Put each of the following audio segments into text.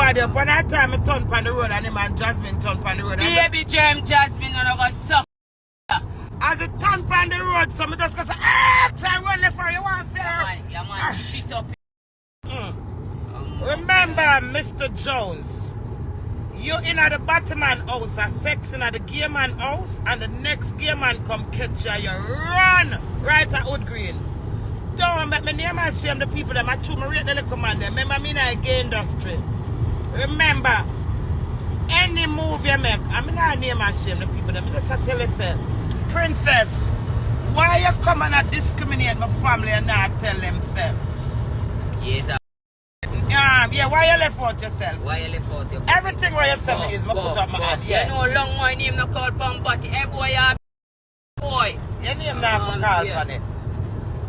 body up. When that time I turn on the road and the man Jasmine turn on the road. Baby Germ Jasmine, no go suck. As it turn on the road, so I just go say, ah, so I run left for you want to say, yeah, man, shit up. Remember, Mr. Jones, you in the Batman house, a sex in the gay man house, and the next gay man come catch you, you run right at Wood Green. Don't make me name and shame the people that I choose me rate the little man there. Remember me in the gay industry. Remember, any move you make, I'm not name and shame the people that I just tell you, say, Princess, why you come and discriminate my family and not tell them, say? Yes, yeah, why you left out yourself? Why you left out yourself? Everything where you sell is, I put up my hand, yeah. You know, long my name not called Pambati. Hey, boy, you boy. Your name not for call on it.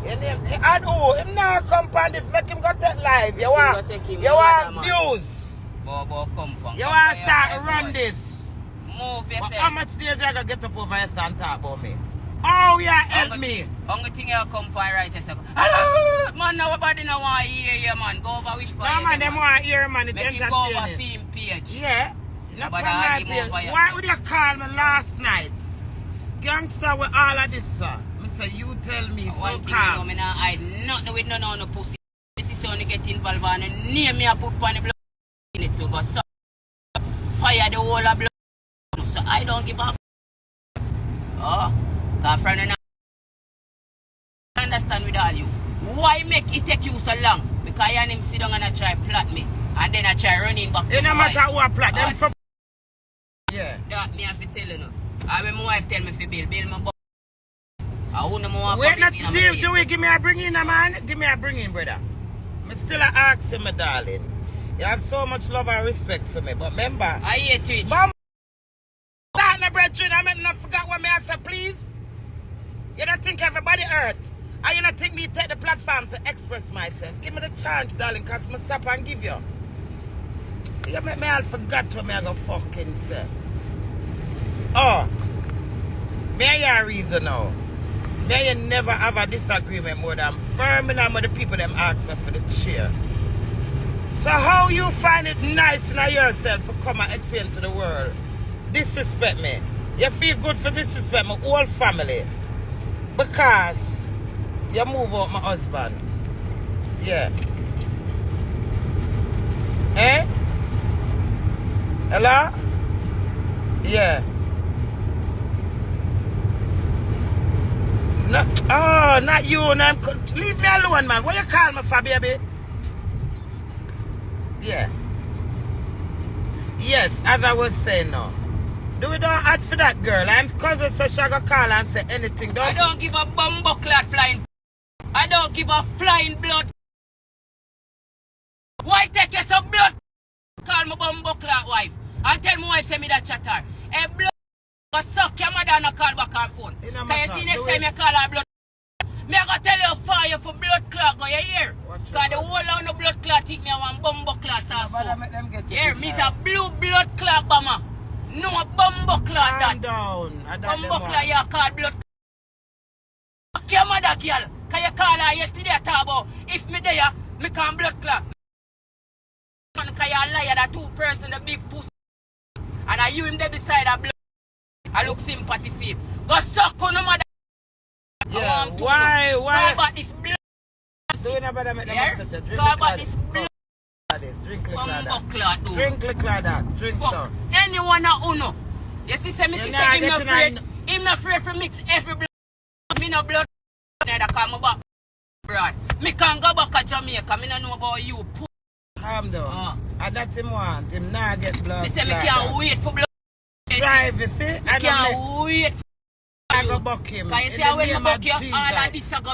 Your name, and oh, him not come on this, make him go take live. You want views. Bobo, come on. You want to start to run this. Move yourself. How much days you going to get up over here and talk about me? Oh, yeah, help me. Only thing you come for right a second. Hello! Man, nobody no want to hear you, man. Go over which part. No, man, they want to hear, man. It's entertaining. Make it go over film page. Yeah. No problem, page. Why would you call me last night? Gangster with all of this, sir. Mister, you tell me, one so thing calm. you know, I nothing with no pussy. This is only get involved and name me a put on the blood in it to go so fire the whole of blood. So I don't give up. Oh, because friend, I understand with all you. Why make it take you so long? Because I and him sit down and I try plot me. And then I try running back. It no matter who I plot them from. Yeah. That me have to tell you now. I when my wife tell me for bill my boss. I wouldn't want wait, not do we give me a bring in, man? Give me a bring in, brother. I still ask him, my darling. You have so much love and respect for me, but remember. I hate it. That my brethren, I mean, not forgot what me I said, please. You don't think everybody hurt? And you don't think me take the platform to express myself? Give me the chance, darling, because I stop and give you. You make me all forgot what me I go fucking say. Oh. Me I hear a reason now. Me you never have a disagreement more than Birmingham with the people them ask me for the chair. So how you find it nice in yourself to come and explain to the world? Disrespect me. You feel good for disrespect my whole family. Because you move out my husband. Yeah. Eh? Hello? Yeah. No, oh, not you. No, leave me alone, man. What you call me for, baby? Yeah. Yes, as I was saying now. Do we don't ask for that girl? I'm cousin, so she go call and say anything. Don't I don't give a bumbuckler flying. I don't give a flying blood. Why take you some blood? Call my bumbuckler wife. And tell my wife say me that chatter. Hey, blood. Go suck your mother and I call back her phone. Can you see next time you call her blood? Me I go tell you fire for blood clot, go you hear? Because the whole of the blood clot take me one bumbo clot also. Here, me's a blue blood clot bomber. No bumbo clot that. Down. Bumbo clot you call blood clot. Fuck your mother girl. Can you call her yesterday talk about if me there, me can blood clot. Because you liar that two person the big pussy. And I you him there beside a blood. I look sympathy for him. Go suck on the mother. Yeah, why? Talk about this blood. Do you never make them such a drink? Talk about this blood. Drink like that. Clot, drink like that. Drink so. Anyone that uno. You see, say, him not afraid. Him not afraid to mix every blood. Me no blood. That come back. Brad. Me can't go back to Jamaica. Me no know about you. Calm down. And that's him want. Him not get blood. Me say me can't wait for blood. Drive, you see? I can't wait for I go buck him. Can you see how when I buck you, all of this I go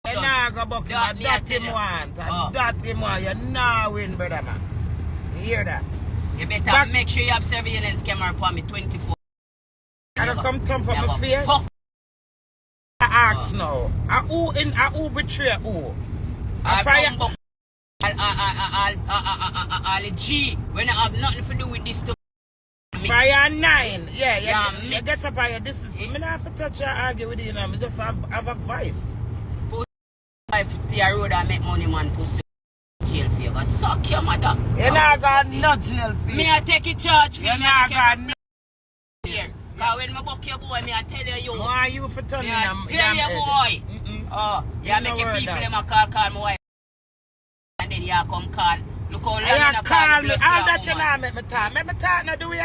you nah go buck him. That him want. That him want. You nah win, brother man. You hear that? You better make sure you have surveillance camera for me 24. I don't come thump up my face. Fuck. I ask now. Who betray who? I'll G. When I have nothing to do with this stuff. Fire 9. Yeah. You get up here. This is. Me not have to touch or argue with you now. Me just have advice. Pussy 5 to your road and make money, man. Pussy jail for you. go suck your mother. You not got no jail fee. Me I take it charge for you. You not got no here. Cause when I book your boy, me I tell you. Why you for turning them? Tell you boy. Oh, you make people them a call my wife. And then you come call. Look how long you call me. All that you know make me talk. Make me talk now, Dewey.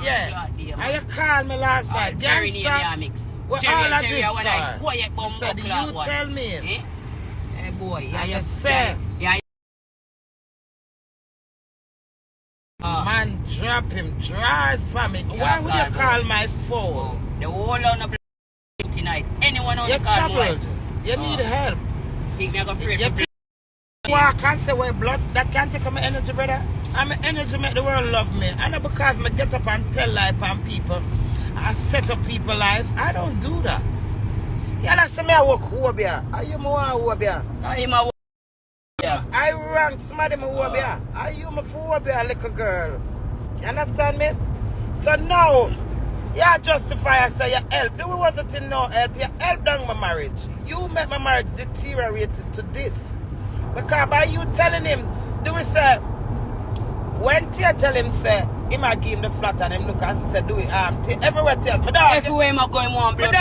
Yeah. And you called me last night. Jerry name you mix. Well, all of this, sir. Quiet bum so you tell me. Eh? Hey boy, you say. Man, drop him. Draw his family. Why would you call my phone? The whole on the tonight. Anyone on the call troubled. You need help. Think me I go free. I can't say well blood. That can't take my energy, brother. I'm energy make the world love me. And not because I get up and tell life on people. I set up people life. I don't do that. Yeah, say me I work over here. Are you more over here? I rank somebody over here. Are you my over here, little girl? You understand me? So now, you justify I say you help. Do we wasn't in no help? You help down my marriage. You make my marriage deteriorate to this. Because by you telling him, do we say, when Tia tell him, say, he might give him the flat and him look and say, do it, everywhere Tia, my dog. Everywhere I'm going one blood.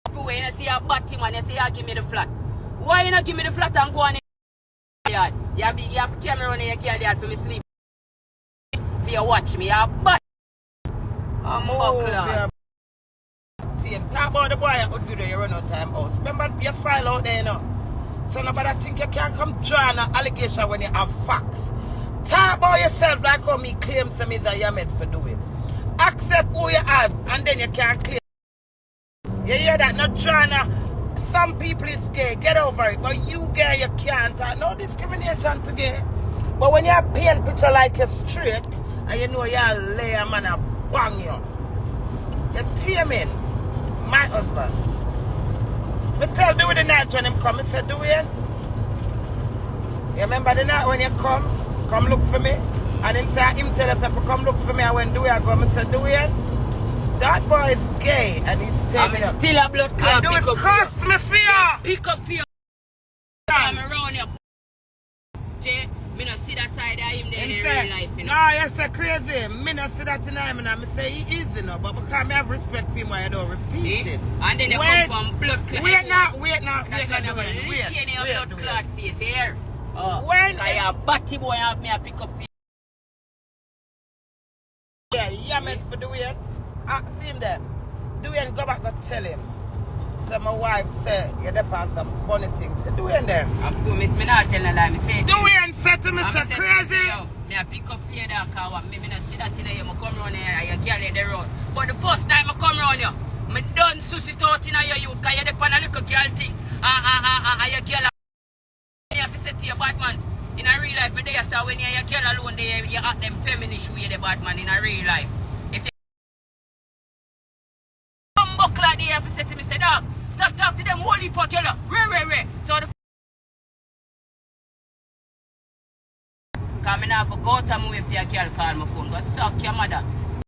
Everywhere you see a batty man, you say, you give me the flat. Why you not give me the flat and go on in the yard? You have a camera on your yard for me sleep. For you watch me, you have bat. I'm buckler. Talk about the boy out video, you run out time house. Remember your file out there, you know? So nobody think you can't come draw an allegation when you have facts. Talk about yourself like how me claim to me that you're meant for doing. Accept who you have and then you can't claim. You hear that? Not trying to. Some people is gay, get over it. But you gay, you can't. No discrimination to gay. But when you paint picture like you're straight and you know you're lay a man and bang you. You're teaming. My husband. I tell Dewey the night when him come, I said, Dewey, you remember the night when you come look for me? And him say, him tell us if you come look for me, and when Dewey I go, I said, Dewey, that boy is gay, and he's I'm still a blood clot. And Dewey cuss me for you. Pick up for you. I'm around you. Jay, me not see that side of him there in real life, you know. No, you say crazy. Me not see that in him, and I say he is, you know. But because I have respect for him, why I don't repeat it. And then you come from blood clot. Wait now. Wait, your blood clot face here. When you batty boy have me a pick up for you. Yeah, you meant for Dewey. See him then. Dewey, go back and tell him. So my wife said, you're on some funny things. So Dewey there. I'm going to not tell a lie. I say, Dewey said to me, so crazy. Me a pick up for you there, because me not see that in here. I come around here and you carry the road. But the first time I come around here, I done sussy out in your youth, because you're the pan a little girl thing. And your girl, you have to say to your bad man. In a real life, but they say when you're a girl alone, you act them feminist with the bad man in a real life. If you come back like they have to say to me, say, dog, stop talking to them holy pot, girl. Ray. So the because I have to go to move if your girl call my phone. Go suck your mother.